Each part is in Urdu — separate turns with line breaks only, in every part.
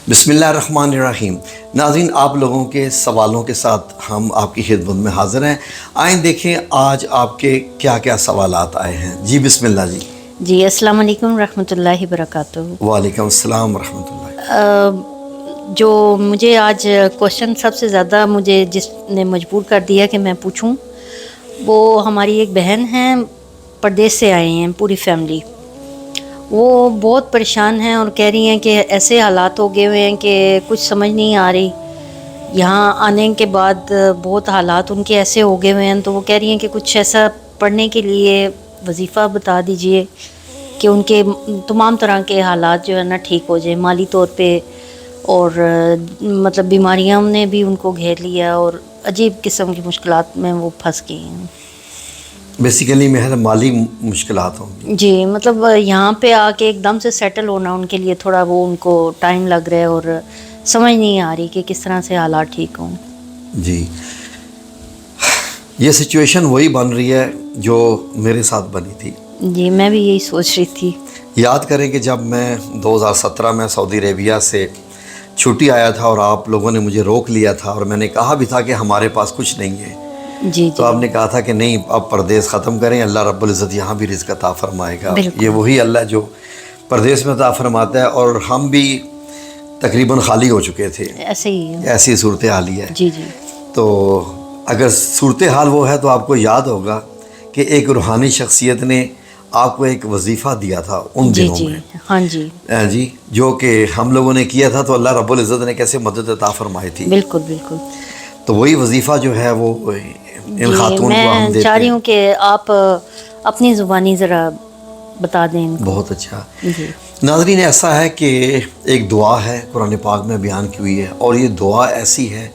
بسم اللہ الرحمن الرحیم۔ ناظرین، آپ لوگوں کے سوالوں کے ساتھ ہم آپ کی خدمت میں حاضر ہیں۔ آئیں دیکھیں آج آپ کے کیا کیا سوالات آئے ہیں۔ جی بسم اللہ جی۔
جی السلام علیکم رحمۃ اللہ وبرکاتہ۔
وعلیکم السلام ورحمۃ اللہ۔
جو مجھے آج کوشچن سب سے زیادہ مجھے جس نے مجبور کر دیا کہ میں پوچھوں، وہ ہماری ایک بہن ہیں، پردیس سے آئے ہیں پوری فیملی۔ وہ بہت پریشان ہیں اور کہہ رہی ہیں کہ ایسے حالات ہو گئے ہوئے ہیں کہ کچھ سمجھ نہیں آ رہی۔ یہاں آنے کے بعد بہت حالات ان کے ایسے ہو گئے ہوئے ہیں، تو وہ کہہ رہی ہیں کہ کچھ ایسا پڑھنے کے لیے وظیفہ بتا دیجئے کہ ان کے تمام طرح کے حالات جو ہے نا ٹھیک ہو جائیں، مالی طور پہ، اور مطلب بیماریاں نے بھی ان کو گھیر لیا اور عجیب قسم کی مشکلات میں وہ پھنس گئی ہیں۔
بیسیکلی محض مالی مشکلات ہوں گی۔
جی، مطلب یہاں پہ آ کے ایک دم سے سیٹل ہونا ان کے لیے تھوڑا وہ ان کو ٹائم لگ رہا ہے اور سمجھ نہیں آ رہی کہ کس طرح سے حالات ٹھیک ہوں۔
جی، یہ سچویشن وہی بن رہی ہے جو میرے ساتھ بنی تھی۔
جی، میں بھی یہی سوچ رہی تھی۔
یاد کریں کہ جب میں 2017 میں سعودی عربیہ سے چھٹی آیا تھا اور آپ لوگوں نے مجھے روک لیا تھا، اور میں نے کہا بھی تھا کہ ہمارے پاس کچھ نہیں ہے،
جی
تو آپ نے کہا تھا کہ نہیں، اب پردیس ختم کریں، اللہ رب العزت یہاں بھی رزق عطا فرمائے گا۔ یہ وہی اللہ جو پردیس میں عطا فرماتا ہے، اور ہم بھی تقریباً خالی ہو چکے تھے،
ایسے ہی ہے۔
ایسی صورتحال ہی ہے۔
جی جی
تو اگر صورتحال وہ ہے تو آپ کو یاد ہوگا کہ ایک روحانی شخصیت نے آپ کو ایک وظیفہ دیا تھا ان
جی
دنوں
جی
میں،
ہاں جی،
جی، جو کہ ہم لوگوں نے کیا تھا، تو اللہ رب العزت نے کیسے مدد عطا فرمائی تھی۔
بالکل بالکل۔
تو وہی وظیفہ جو ہے وہ ان خاتون کو ہم
میں
دیتے
چاہ رہی
ہیں۔
ہوں کہ آپ اپنی زبانی ذرا بتا دیں ان کو۔
بہت اچھا۔
جی
ناظرین، ایسا ہے کہ ایک دعا ہے قرآن پاک میں بیان کی ہوئی ہے، اور یہ دعا ایسی ہے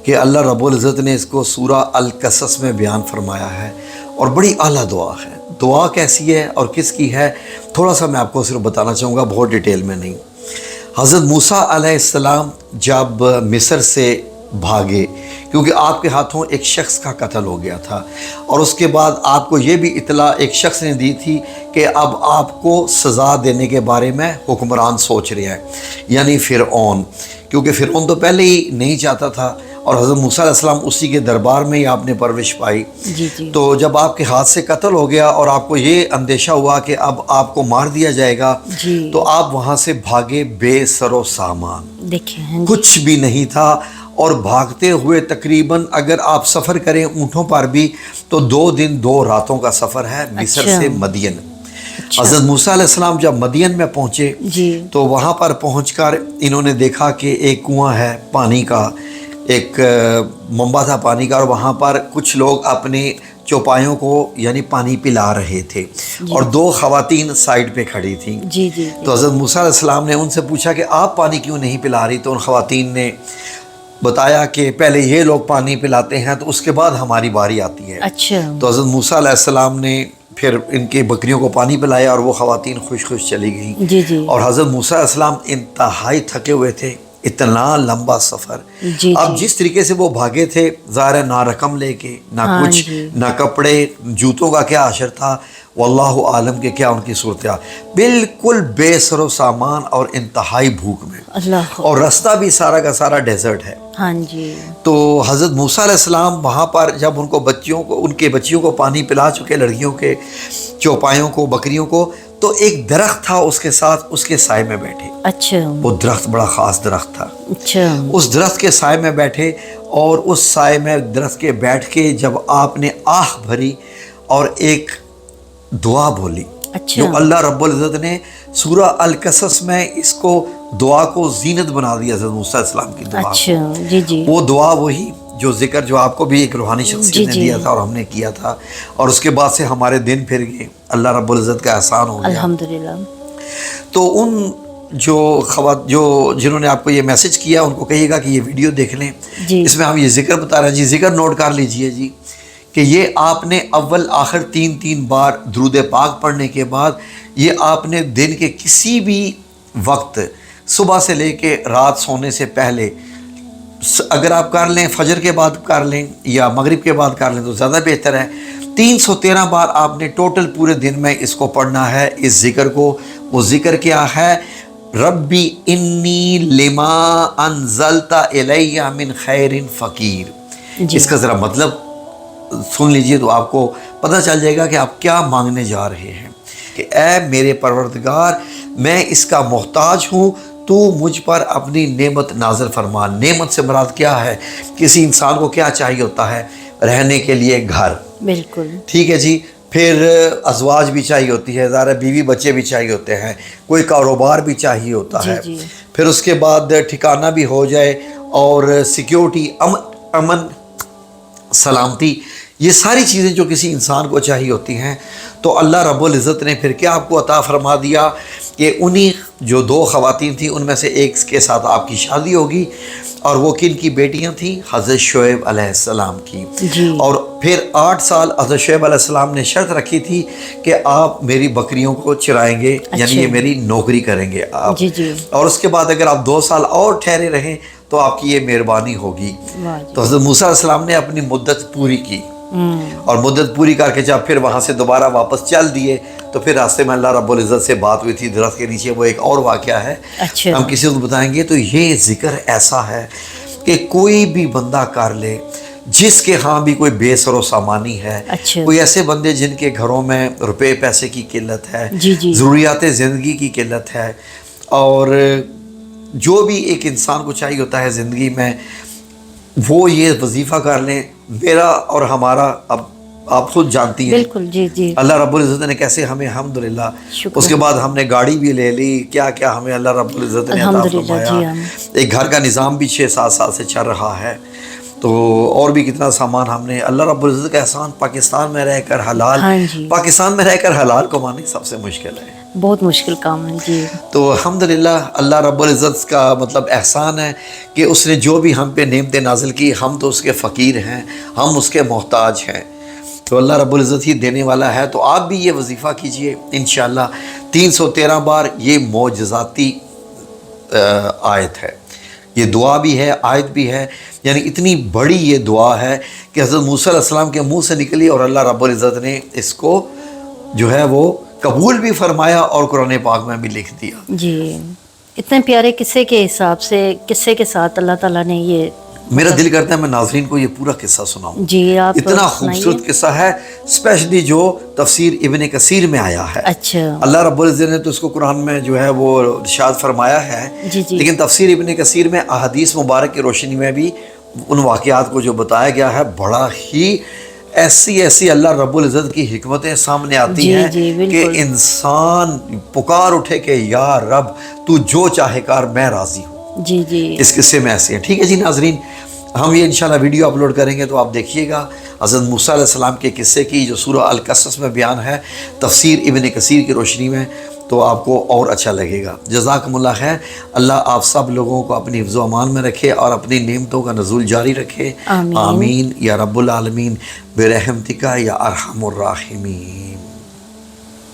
کہ اللہ رب العزت نے اس کو سورہ القصص میں بیان فرمایا ہے، اور بڑی اعلیٰ دعا ہے۔ دعا کیسی ہے اور کس کی ہے، تھوڑا سا میں آپ کو صرف بتانا چاہوں گا، بہت ڈیٹیل میں نہیں۔ حضرت موسیٰ علیہ السلام جب مصر سے بھاگے، کیونکہ آپ کے ہاتھوں ایک شخص کا قتل ہو گیا تھا، اور اس کے بعد آپ کو یہ بھی اطلاع ایک شخص نے دی تھی کہ اب آپ کو سزا دینے کے بارے میں حکمران سوچ رہے ہیں، یعنی فرعون، کیونکہ فرعون تو پہلے ہی نہیں چاہتا تھا، اور حضرت موسیٰ علیہ السلام اسی کے دربار میں ہی آپ نے پرورش پائی۔
جی جی
تو جب آپ کے ہاتھ سے قتل ہو گیا اور آپ کو یہ اندیشہ ہوا کہ اب آپ کو مار دیا جائے گا،
جی،
تو آپ وہاں سے بھاگے بے سر و سامان،
دیکھیں
کچھ بھی نہیں تھا، اور بھاگتے ہوئے تقریباً اگر آپ سفر کریں اونٹوں پر بھی تو 2 دن 2 راتوں کا سفر ہے مصر سے مدین۔ حضرت موسیٰ علیہ السلام جب مدین میں پہنچے
جی
تو وہاں پر پہنچ کر انہوں نے دیکھا کہ ایک کنواں ہے پانی کا، ایک منبع تھا پانی کا، اور وہاں پر کچھ لوگ اپنے چوپایوں کو یعنی پانی پلا رہے تھے، اور 2 خواتین سائڈ پہ کھڑی تھیں۔
جی جی
تو حضرت موسیٰ علیہ السلام نے ان سے پوچھا کہ آپ پانی کیوں نہیں پلا رہی؟ تو ان خواتین نے بتایا کہ پہلے یہ لوگ پانی پلاتے ہیں تو اس کے بعد ہماری باری آتی ہے۔
اچھا،
تو حضرت موسیٰ علیہ السلام نے پھر ان کے بکریوں کو پانی پلایا، اور وہ خواتین خوش خوش چلی گئیں۔
جی جی
اور حضرت موسیٰ علیہ السلام انتہائی تھکے ہوئے تھے، اتنا لمبا سفر۔
جی
اب جس طریقے سے وہ بھاگے تھے، ظاہر ہے نہ رقم لے کے، نہ کچھ، نہ کپڑے، جوتوں کا کیا حشر تھا، واللہ عالم کے کیا ان کی صورتحال، بالکل بے سر و سامان اور انتہائی بھوک میں،
اللہ،
اور رستہ بھی سارا کا سارا ڈیزرٹ ہے۔
ہاں جی
تو حضرت موسیٰ علیہ السلام وہاں پر جب ان کے بچیوں کو پانی پلا چکے، لڑکیوں کے چوپایوں کو، بکریوں کو، تو ایک درخت تھا اس کے ساتھ، اس کے سائے میں بیٹھے۔
اچھا
وہ درخت بڑا خاص درخت تھا،
اچھا
اس درخت کے سائے میں بیٹھے، اور اس سائے میں درخت کے بیٹھ کے جب آپ نے آہ بھری اور ایک دعا بولی،
اچھا
جو اللہ رب العزت نے سورہ القصص میں اس کو دعا کو زینت بنا دیا، حضرت موسیٰ علیہ السلام کی دعا کو۔
اچھا جی جی
وہ دعا وہی جو ذکر جو آپ کو بھی ایک روحانی شخصیت نے دیا تھا اور ہم نے کیا تھا، اور اس کے بعد سے ہمارے دن پھر گئے، اللہ رب العزت کا احسان ہو گیا۔
الحمدللہ۔
تو ان جو جنہوں نے آپ کو یہ میسج کیا ان کو کہیے گا کہ یہ ویڈیو دیکھ لیں،
جی
اس میں ہم یہ ذکر بتا رہے ہیں، جی ذکر نوٹ کر لیجئے جی، کہ یہ آپ نے اول آخر 3 بار درود پاک پڑھنے کے بعد، یہ آپ نے دن کے کسی بھی وقت، صبح سے لے کے رات سونے سے پہلے، اگر آپ کر لیں فجر کے بعد کر لیں یا مغرب کے بعد کر لیں تو زیادہ بہتر ہے، 313 بار آپ نے ٹوٹل پورے دن میں اس کو پڑھنا ہے، اس ذکر کو۔ وہ ذکر کیا ہے؟ ربی انی لما انزلت الی من خیر فقیر.
جی.
اس کا ذرا مطلب سن لیجئے تو آپ کو پتہ چل جائے گا کہ آپ کیا مانگنے جا رہے ہیں. کہ اے میرے پروردگار میں اس کا محتاج ہوں، تو مجھ پر اپنی نعمت نازل فرما. نعمت سے مراد کیا ہے؟ کسی انسان کو کیا چاہیے ہوتا ہے؟ رہنے کے لیے گھر،
بالکل
ٹھیک ہے جی. پھر ازواج بھی چاہیے ہوتی ہے، ظاہر بیوی بچے بھی چاہیے ہوتے ہیں، کوئی کاروبار بھی چاہیے ہوتا ہے.
جی.
پھر اس کے بعد ٹھکانہ بھی ہو جائے، اور سیکیورٹی، امن سلامتی، یہ ساری چیزیں جو کسی انسان کو چاہیے ہوتی ہیں. تو اللہ رب العزت نے پھر کیا آپ کو عطا فرما دیا کہ انہی جو 2 خواتین تھیں ان میں سے ایک کے ساتھ آپ کی شادی ہوگی. اور وہ کن کی بیٹیاں تھیں؟ حضرت شعیب علیہ السلام کی.
جی.
اور پھر 8 سال حضرت شعیب علیہ السلام نے شرط رکھی تھی کہ آپ میری بکریوں کو چرائیں گے، یعنی یہ میری نوکری کریں گے آپ.
جی.
اور اس کے بعد اگر آپ 2 سال اور ٹھہرے رہیں تو آپ کی یہ مہربانی ہوگی. تو حضرت موسیٰ علیہ السلام نے اپنی مدت پوری کی، اور مدت پوری کر کے جب پھر وہاں سے دوبارہ واپس چل دیے تو پھر راستے میں اللہ رب العزت سے بات ہوئی تھی درخت کے نیچے. وہ ایک اور واقعہ ہے، ہم کسی کو بتائیں گے. تو یہ ذکر ایسا ہے کہ کوئی بھی بندہ کر لے جس کے ہاں بھی کوئی بے سر و سامانی ہے. کوئی ایسے بندے جن کے گھروں میں روپے پیسے کی قلت ہے، ضروریات زندگی کی قلت ہے، اور جو بھی ایک انسان کو چاہیے ہوتا ہے زندگی میں، وہ یہ وظیفہ کر لیں. میرا اور ہمارا اب آپ خود جانتی ہیں
بالکل. جی.
اللہ رب العزت نے کیسے ہمیں الحمدللہ، اس کے بعد ہم نے گاڑی بھی لے لی، کیا کیا ہمیں اللہ رب العزت نے عطا فرمایا. ایک گھر کا نظام بھی 6-7 سال سے چل رہا ہے. تو اور بھی کتنا سامان ہم نے، اللہ رب العزت کا احسان. پاکستان میں رہ کر حلال، پاکستان میں رہ کر حلال کمانے سب سے مشکل ہے،
بہت مشکل کام ہے. جی. تو
الحمدللہ اللہ رب العزت کا مطلب احسان ہے کہ اس نے جو بھی ہم پہ نعمتیں نازل کی، ہم تو اس کے فقیر ہیں، ہم اس کے محتاج ہیں. تو اللہ رب العزت ہی دینے والا ہے. تو آپ بھی یہ وظیفہ کیجئے انشاءاللہ. 313 بار یہ معجزاتی آیت ہے، یہ دعا بھی ہے، آیت بھی ہے. یعنی اتنی بڑی یہ دعا ہے کہ حضرت موسیٰ علیہ السلام کے منہ سے نکلی، اور اللہ رب العزت نے اس کو جو ہے وہ قبول بھی فرمایا اور قرآن پاک میں بھی لکھ دیا.
جی. اتنے پیارے قصے کے حساب سے، قصے کے ساتھ اللہ تعالیٰ نے یہ،
میرا دل کرتا ہے میں ناظرین کو یہ پورا قصہ سناؤں.
جی. آپ
اتنا خوبصورت قصہ ہے، اسپیشلی جو تفسیر ابن کثیر میں آیا ہے.
اچھا.
اللہ رب العزت نے تو اس کو قرآن میں جو ہے وہ ارشاد فرمایا ہے.
جی.
لیکن تفسیر ابن کثیر میں احادیث مبارک کی روشنی میں بھی ان واقعات کو جو بتایا گیا ہے، بڑا ہی ایسی اللہ رب العزت کی حکمتیں سامنے آتی ہیں کہ انسان پکار اٹھے کہ یا رب تو جو چاہے کار، میں راضی ہوں.
جی.
اس قصے میں ایسے ہیں. ٹھیک ہے جی ناظرین، ہم یہ انشاءاللہ ویڈیو اپلوڈ کریں گے تو آپ دیکھیے گا حضرت موسیٰ علیہ السلام کے قصے کی جو سورہ القصص میں بیان ہے تفسیر ابن کثیر کی روشنی میں، تو آپ کو اور اچھا لگے گا. جزاکم اللہ خیر. اللہ آپ سب لوگوں کو اپنی حفظ و امان میں رکھے اور اپنی نعمتوں کا نزول جاری رکھے. آمین یا رب العالمین برحمتک یا ارحم الراحمین.